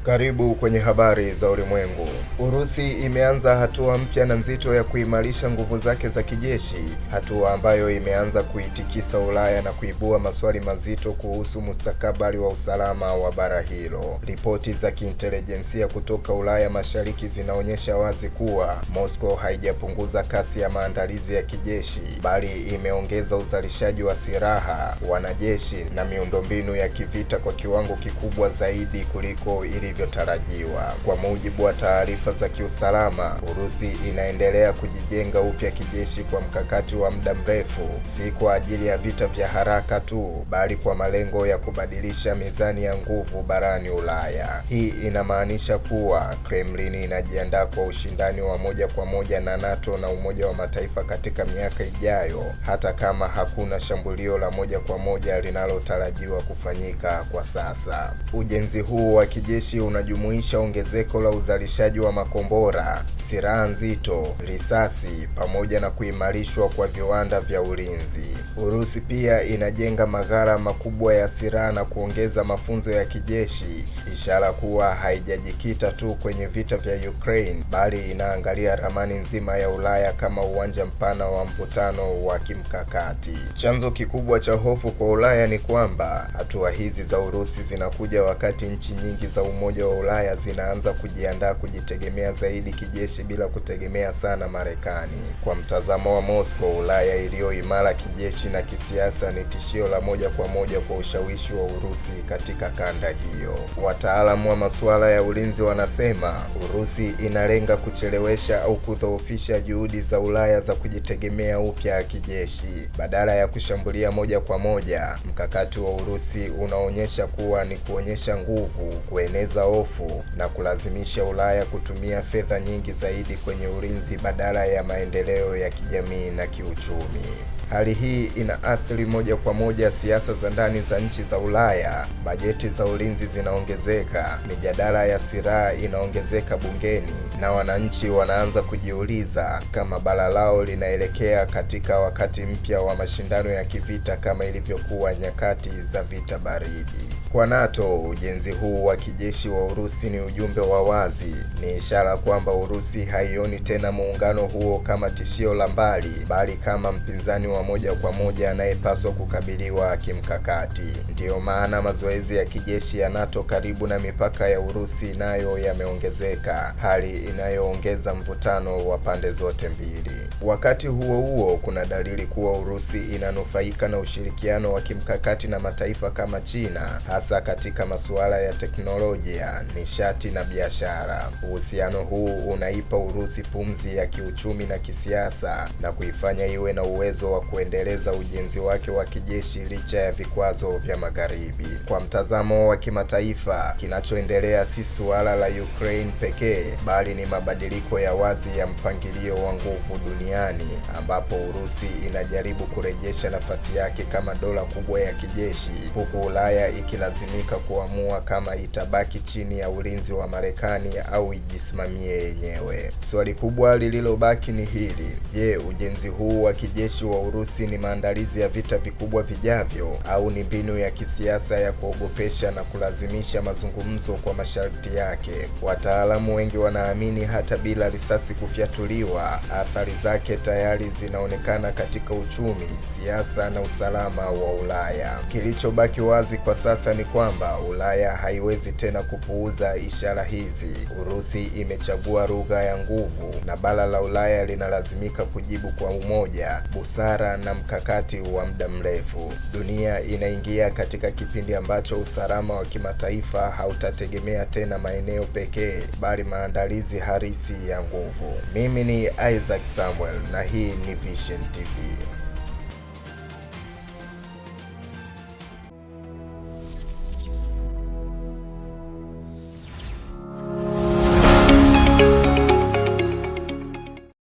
Karibu kwenye habari za ulimwengu. Urusi imeanza hatua mpya na nzito ya kuimarisha nguvu zake za kijeshi, hatua ambayo imeanza kuitikisa Ulaya na kuibua maswali mazito kuhusu mustakabali wa usalama wa bara hilo. Ripoti za kiintelijensia kutoka Ulaya Mashariki zinaonyesha wazi kuwa Moscow haijapunguza kasi ya maandalizi ya kijeshi, bali imeongeza uzalishaji wa silaha, wanajeshi na miundombinu ya kivita kwa kiwango kikubwa zaidi kuliko ilivyotarajiwa. Kwa mujibu wa taarifa za kiusalama, Urusi inaendelea kujijenga upya kijeshi kwa mkakati wa muda mrefu, si kwa ajili ya vita vya haraka tu, bali kwa malengo ya kubadilisha mizani ya nguvu barani Ulaya. Hii inamaanisha kuwa Kremlin inajiandaa kwa ushindani wa moja kwa moja na NATO na Umoja wa Mataifa katika miaka ijayo, hata kama hakuna shambulio la moja kwa moja linalotarajiwa kufanyika kwa sasa. Ujenzi huu wa kijeshi unajumuisha ongezeko la uzalishaji wa makombora, silaha nzito, risasi pamoja na kuimarishwa kwa viwanda vya ulinzi. Urusi pia inajenga maghala makubwa ya silaha na kuongeza mafunzo ya kijeshi, ishara kuwa haijajikita tu kwenye vita vya Ukraine, bali inaangalia ramani nzima ya Ulaya kama uwanja mpana wa mvutano wa kimkakati. Chanzo kikubwa cha hofu kwa Ulaya ni kwamba hatua hizi za Urusi zinakuja wakati nchi nyingi za Umoja wa Ulaya zinaanza kujiandaa kujitegemea zaidi kijeshi bila kutegemea sana Marekani. Kwa mtazamo wa Moscow, Ulaya iliyo imara kijeshi na kisiasa ni tishio la moja kwa moja kwa ushawishi wa Urusi katika kanda hiyo. Wataalamu wa masuala ya ulinzi wanasema Urusi inalenga kuchelewesha au kudhoofisha juhudi za Ulaya za kujitegemea upya kijeshi. Badala ya kushambulia moja kwa moja, mkakati wa Urusi unaonyesha kuwa ni kuonyesha nguvu, kueneza hofu na kulazimisha Ulaya kutumia fedha nyingi zaidi kwenye ulinzi badala ya maendeleo ya kijamii na kiuchumi. Hali hii inaathiri moja kwa moja siasa za ndani za nchi za Ulaya. Bajeti za ulinzi zinaongezeka, mijadala ya silaha inaongezeka bungeni, na wananchi wanaanza kujiuliza kama bara lao linaelekea katika wakati mpya wa mashindano ya kivita kama ilivyokuwa nyakati za vita baridi. Kwa NATO, ujenzi huu wa kijeshi wa Urusi ni ujumbe wa wazi. Ni ishara kwamba Urusi haioni tena muungano huo kama tishio la mbali, bali kama mpinzani wa moja kwa moja anayepaswa kukabiliwa kimkakati. Ndiyo maana mazoezi ya kijeshi ya NATO karibu na mipaka ya Urusi nayo yameongezeka, hali inayoongeza mvutano wa pande zote mbili. Wakati huo huo, kuna dalili kuwa Urusi inanufaika na ushirikiano wa kimkakati na mataifa kama China, hasa katika masuala ya teknolojia, nishati na biashara. Uhusiano huu unaipa Urusi pumzi ya kiuchumi na kisiasa na kuifanya iwe na uwezo wa kuendeleza ujenzi wake wa kijeshi licha ya vikwazo vya Magharibi. Kwa mtazamo wa kimataifa, kinachoendelea si suala la Ukraine pekee, bali ni mabadiliko ya wazi ya mpangilio wa nguvu duniani, ambapo Urusi inajaribu kurejesha nafasi yake kama dola kubwa ya kijeshi, huku Ulaya ikilazimika kuamua kama itabaki chini ya ulinzi wa Marekani au ijisimamie yenyewe. Swali kubwa lililobaki ni hili: je, ujenzi huu wa kijeshi wa Urusi ni maandalizi ya vita vikubwa vijavyo, au ni mbinu ya kisiasa ya kuogopesha na kulazimisha mazungumzo kwa masharti yake? Wataalamu wengi wanaamini hata bila risasi kufyatuliwa, athari zake tayari zinaonekana katika uchumi, siasa na usalama wa Ulaya. Kilichobaki wazi kwa sasa ni kwamba Ulaya haiwezi tena kupuuza ishara hizi. Urusi imechagua lugha ya nguvu, na bara la Ulaya linalazimika kujibu kwa umoja, busara na mkakati wa muda mrefu. Dunia inaingia katika kipindi ambacho usalama wa kimataifa hautategemea tena maeneo pekee, bali maandalizi halisi ya nguvu. Mimi ni Isaac Samuel na hii ni Vision TV.